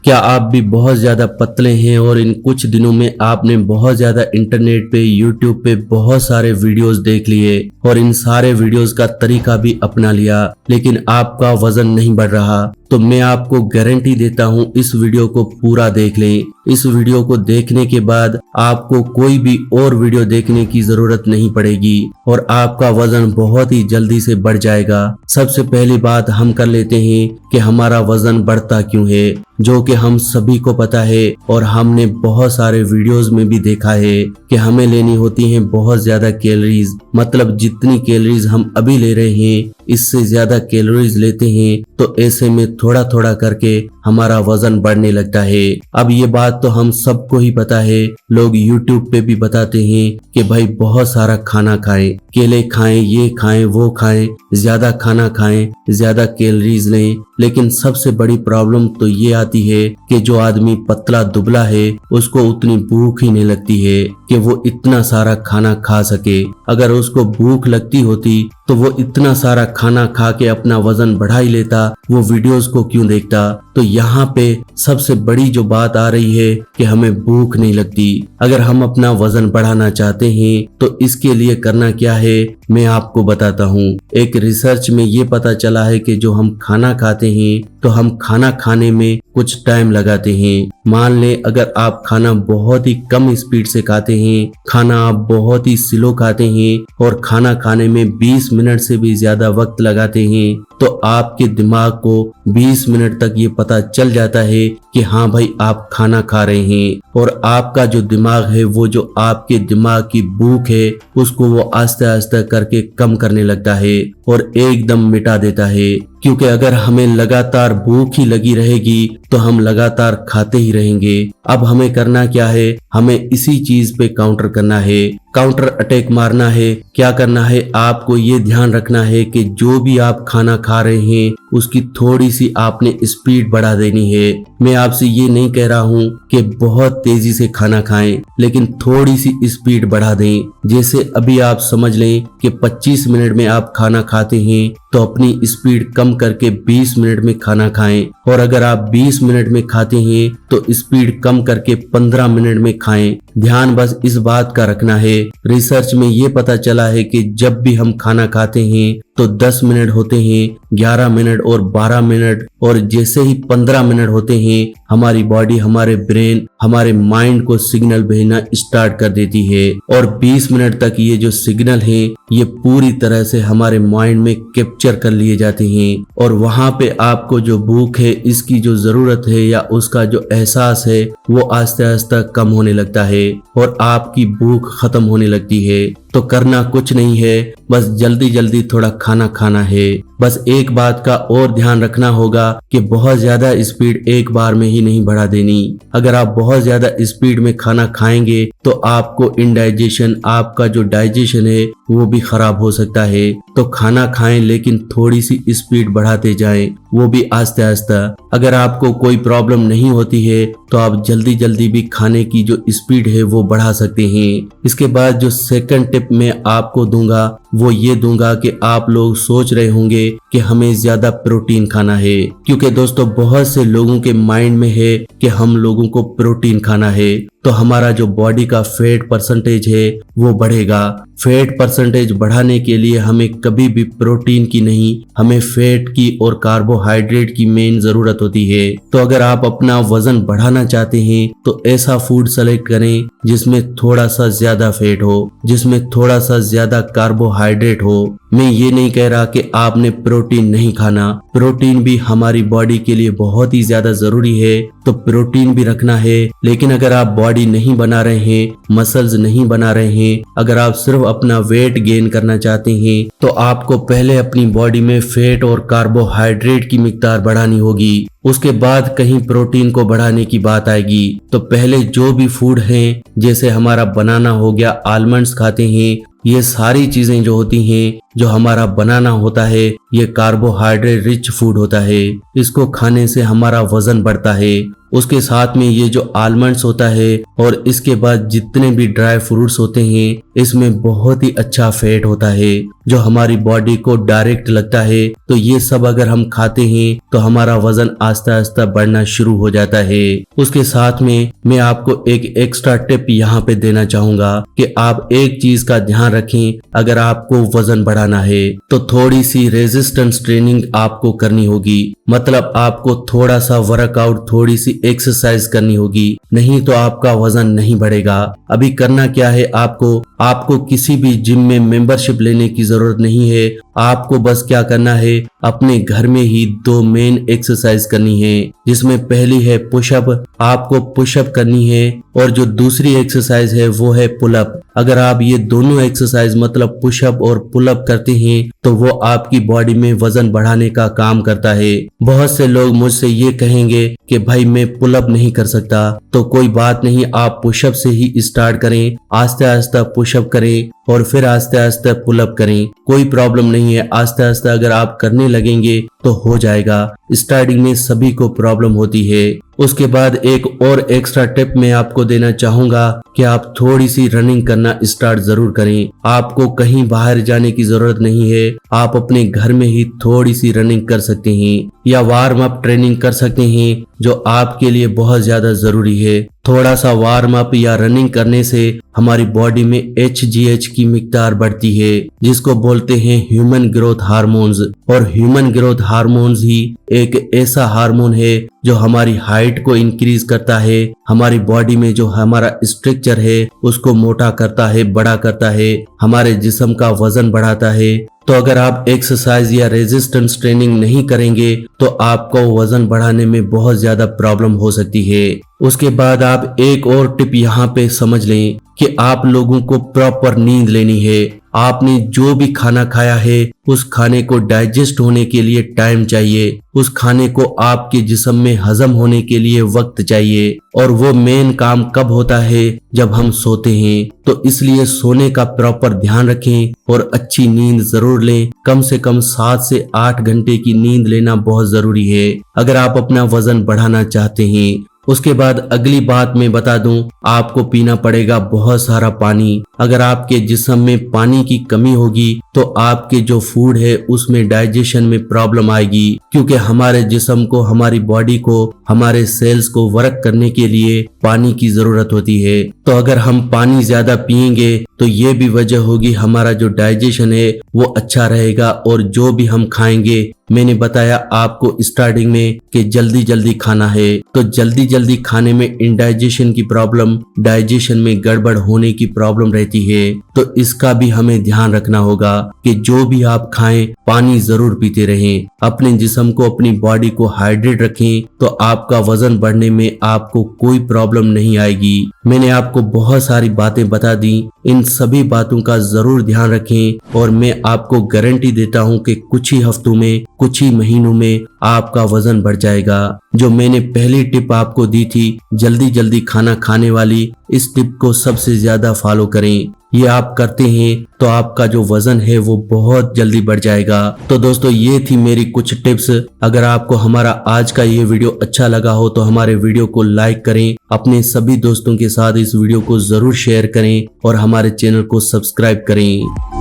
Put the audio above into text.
क्या आप भी बहुत ज्यादा पतले हैं और इन कुछ दिनों में आपने बहुत ज्यादा इंटरनेट पे यूट्यूब पे बहुत सारे वीडियोस देख लिए और इन सारे वीडियोस का तरीका भी अपना लिया, लेकिन आपका वजन नहीं बढ़ रहा? तो मैं आपको गारंटी देता हूं, इस वीडियो को पूरा देख लें। इस वीडियो को देखने के बाद आपको कोई भी और वीडियो देखने की जरूरत नहीं पड़ेगी और आपका वजन बहुत ही जल्दी से बढ़ जाएगा। सबसे पहली बात हम कर लेते हैं कि हमारा वजन बढ़ता क्यों है, जो कि हम सभी को पता है और हमने बहुत सारे वीडियोस में भी देखा है कि हमें लेनी होती हैं बहुत ज्यादा कैलोरीज। मतलब जितनी कैलोरीज हम अभी ले रहे हैं इससे ज्यादा कैलोरीज लेते हैं, तो ऐसे में थोड़ा थोड़ा करके हमारा वजन बढ़ने लगता है। अब ये बात तो हम सबको ही पता है, लोग YouTube पे भी बताते हैं कि भाई बहुत सारा खाना खाएं, केले खाएं, ये खाएं, वो खाएं, ज्यादा खाना खाएं, ज्यादा कैलोरीज लें। लेकिन सबसे बड़ी प्रॉब्लम तो ये आती है कि जो आदमी पतला दुबला है उसको उतनी भूख ही नहीं लगती है कि वो इतना सारा खाना खा सके। अगर उसको भूख लगती होती तो वो इतना सारा खाना खा के अपना वजन बढ़ा ही लेता, वो वीडियोस को क्यों देखता? तो यहाँ पे सबसे बड़ी जो बात आ रही है कि हमें भूख नहीं लगती। अगर हम अपना वजन बढ़ाना चाहते हैं तो इसके लिए करना क्या है मैं आपको बताता हूँ। एक रिसर्च में ये पता चला है कि जो हम खाना खाते हैं तो हम खाना खाने में कुछ टाइम लगाते हैं। मान ले अगर आप खाना बहुत ही कम स्पीड से खाते हैं, खाना आप बहुत ही स्लो खाते हैं और खाना खाने में 20 मिनट से भी ज्यादा वक्त लगाते हैं, तो आपके दिमाग को 20 मिनट तक ये पता चल जाता है कि हाँ भाई आप खाना खा रहे हैं, और आपका जो दिमाग है वो जो आपके दिमाग की भूख है उसको वो आस्ते आस्ते करके कम करने लगता है और एकदम मिटा देता है। क्योंकि अगर हमें लगातार भूख ही लगी रहेगी तो हम लगातार खाते ही रहेंगे। अब हमें करना क्या है, हमें इसी चीज पे काउंटर करना है, काउंटर अटैक मारना है। क्या करना है, आपको ये ध्यान रखना है कि जो भी आप खाना खा रहे हैं उसकी थोड़ी सी आपने स्पीड बढ़ा देनी है। मैं आपसे ये नहीं कह रहा हूँ कि बहुत तेजी से खाना खाएं, लेकिन थोड़ी सी स्पीड बढ़ा दें। जैसे अभी आप समझ लें कि 25 मिनट में आप खाना खाते हैं तो अपनी स्पीड कम करके 20 मिनट में खाना खाएं, और अगर आप 20 मिनट में खाते हैं तो स्पीड कम करके 15 मिनट में खाएं। ध्यान बस इस बात का रखना है। रिसर्च में ये पता चला है कि जब भी हम खाना खाते हैं तो 10 मिनट होते हैं, 11 मिनट और 12 मिनट, और जैसे ही 15 मिनट होते हैं हमारी बॉडी, हमारे ब्रेन, हमारे माइंड को सिग्नल भेजना स्टार्ट कर देती है, और 20 मिनट तक ये जो सिग्नल है ये पूरी तरह से हमारे माइंड में कैप्चर कर लिए जाते हैं, और वहां पे आपको जो भूख है, इसकी जो जरूरत है या उसका जो एहसास है वो आस्ते आस्ते कम होने लगता है और आपकी भूख खत्म होने लगती है। तो करना कुछ नहीं है, बस जल्दी जल्दी थोड़ा खाना खाना है। बस एक बात का और ध्यान रखना होगा कि बहुत ज्यादा स्पीड एक बार में ही नहीं बढ़ा देनी। अगर आप बहुत ज्यादा स्पीड में खाना खाएंगे तो आपको इंडाइजेशन, आपका जो डाइजेशन है वो भी खराब हो सकता है। तो खाना खाएं लेकिन थोड़ी सी स्पीड बढ़ाते जाएं, वो भी आस्ते आस्ते। अगर आपको कोई प्रॉब्लम नहीं होती है तो आप जल्दी जल्दी भी खाने की जो स्पीड है वो बढ़ा सकते हैं। इसके बाद जो सेकंड टिप मैं आपको दूंगा वो ये दूंगा कि आप लोग सोच रहे होंगे कि हमें ज्यादा प्रोटीन खाना है, क्योंकि दोस्तों बहुत से लोगों के माइंड में है कि हम लोगों को प्रोटीन खाना है तो हमारा जो बॉडी का फैट परसेंटेज है वो बढ़ेगा। फैट परसेंटेज बढ़ाने के लिए हमें कभी भी प्रोटीन की नहीं, हमें फैट की और कार्बोहाइड्रेट की मेन जरूरत होती है। तो अगर आप अपना वजन बढ़ाना चाहते हैं तो ऐसा फूड सेलेक्ट करें जिसमें थोड़ा सा ज्यादा फैट हो, जिसमें थोड़ा सा ज्यादा कार्बोहाइड्रेट हो। मैं ये नहीं कह रहा कि आपने प्रोटीन नहीं खाना, प्रोटीन भी हमारी बॉडी के लिए बहुत ही ज्यादा जरूरी है, तो प्रोटीन भी रखना है। लेकिन अगर आप बॉडी नहीं बना रहे हैं, मसल्स नहीं बना रहे हैं, अगर आप सिर्फ अपना वेट गेन करना चाहते हैं तो आपको पहले अपनी बॉडी में फैट और कार्बोहाइड्रेट की मिकदार बढ़ानी होगी। उसके बाद कहीं प्रोटीन को बढ़ाने की बात आएगी। तो पहले जो भी फूड हैं, जैसे हमारा बनाना हो गया, आलमंड्स खाते हैं, ये सारी चीजें जो होती हैं, जो हमारा बनाना होता है ये कार्बोहाइड्रेट रिच फूड होता है। इसको खाने से हमारा वजन बढ़ता है उसके साथ में ये जो आलमंड्स होता है और इसके बाद जितने भी ड्राई फ्रूट्स होते हैं, इसमें बहुत ही अच्छा फैट होता है जो हमारी बॉडी को डायरेक्ट लगता है। तो ये सब अगर हम खाते हैं तो हमारा वजन आस्ता आस्ता बढ़ना शुरू हो जाता है। उसके साथ में मैं आपको एक एक्स्ट्रा टिप यहाँ पे देना चाहूंगा कि आप एक चीज का ध्यान रखें, अगर आपको वजन बढ़ाना है तो थोड़ी सी रेजिस्टेंस ट्रेनिंग आपको करनी होगी। मतलब आपको थोड़ा सा वर्कआउट, थोड़ी सी एक्सरसाइज करनी होगी, नहीं तो आपका वजन नहीं बढ़ेगा। अभी करना क्या है, आपको किसी भी जिम में मेंबरशिप लेने की जरूरत नहीं है। आपको बस क्या करना है, अपने घर में ही 2 मेन एक्सरसाइज करनी है, जिसमें पहली है पुशअप। आपको पुशअप करनी है और जो दूसरी एक्सरसाइज है वो है पुलअप। अगर आप ये दोनों एक्सरसाइज मतलब पुशअप और पुलअप करते हैं तो वो आपकी बॉडी में वजन बढ़ाने का काम करता है। बहुत से लोग मुझसे ये कहेंगे कि भाई मैं पुलअप नहीं कर सकता, तो कोई बात नहीं, आप पुशअप से ही स्टार्ट करें। आस्ते आस्ते पुशअप करें और फिर आस्ते आस्ते पुलअप करें, कोई प्रॉब्लम नहीं है। आस्ते आस्ते अगर आप करने लगेंगे तो हो जाएगा। स्टार्टिंग में सभी को प्रॉब्लम होती है। उसके बाद एक और एक्स्ट्रा टिप मैं आपको देना चाहूंगा कि आप थोड़ी सी रनिंग करना स्टार्ट जरूर करें। आपको कहीं बाहर जाने की जरूरत नहीं है, आप अपने घर में ही थोड़ी सी रनिंग कर सकते हैं या वार्म अप ट्रेनिंग कर सकते हैं, जो आपके लिए बहुत ज्यादा जरूरी है। थोड़ा सा वार्म अप या रनिंग करने से हमारी बॉडी में HGH की मिकदार बढ़ती है, जिसको बोलते हैं ह्यूमन ग्रोथ हार्मोन्स। और ह्यूमन ग्रोथ हार्मोन्स ही एक ऐसा हार्मोन है जो हमारी हाइट को इंक्रीज करता है, हमारी बॉडी में जो हमारा स्ट्रक्चर है उसको मोटा करता है, बड़ा करता है, हमारे जिस्म का वजन बढ़ाता है। तो अगर आप एक्सरसाइज या रेजिस्टेंस ट्रेनिंग नहीं करेंगे तो आपको वजन बढ़ाने में बहुत ज्यादा प्रॉब्लम हो सकती है। उसके बाद आप एक और टिप यहाँ पे समझ लें कि आप लोगों को प्रॉपर नींद लेनी है। आपने जो भी खाना खाया है उस खाने को डाइजेस्ट होने के लिए टाइम चाहिए, उस खाने को आपके जिस्म में हजम होने के लिए वक्त चाहिए। और वो मेन काम कब होता है, जब हम सोते हैं। तो इसलिए सोने का प्रॉपर ध्यान रखें और अच्छी नींद जरूर लें। कम से कम 7 से 8 घंटे की नींद लेना बहुत जरूरी है अगर आप अपना वजन बढ़ाना चाहते हैं। उसके बाद अगली बात मैं बता दूं, आपको पीना पड़ेगा बहुत सारा पानी। अगर आपके जिस्म में पानी की कमी होगी तो आपके जो फूड है उसमें डाइजेशन में प्रॉब्लम आएगी, क्योंकि हमारे जिस्म को, हमारी बॉडी को, हमारे सेल्स को वर्क करने के लिए पानी की जरूरत होती है। तो अगर हम पानी ज्यादा पिएंगे तो ये भी वजह होगी, हमारा जो डाइजेशन है वो अच्छा रहेगा। और जो भी हम खाएंगे, मैंने बताया आपको स्टार्टिंग में कि जल्दी जल्दी खाना है, तो जल्दी जल्दी खाने में इंडाइजेशन की प्रॉब्लम, डाइजेशन में गड़बड़ होने की प्रॉब्लम रहती है। तो इसका भी हमें ध्यान रखना होगा कि जो भी आप खाएं पानी जरूर पीते रहें। अपने जिस्म को, अपनी बॉडी को हाइड्रेट रखें तो आपका वजन बढ़ने में आपको कोई प्रॉब्लम नहीं आएगी। मैंने आपको बहुत सारी बातें बता दी, इन सभी बातों का जरूर ध्यान रखें और मैं आपको गारंटी देता हूं कि कुछ ही हफ्तों में, कुछ ही महीनों में आपका वजन बढ़ जाएगा। जो मैंने पहली टिप आपको दी थी, जल्दी जल्दी खाना खाने वाली, इस टिप को सबसे ज्यादा फॉलो करें। ये आप करते हैं तो आपका जो वजन है वो बहुत जल्दी बढ़ जाएगा। तो दोस्तों, ये थी मेरी कुछ टिप्स। अगर आपको हमारा आज का ये वीडियो अच्छा लगा हो तो हमारे वीडियो को लाइक करें, अपने सभी दोस्तों के साथ इस वीडियो को जरूर शेयर करें और हमारे चैनल को सब्सक्राइब करें।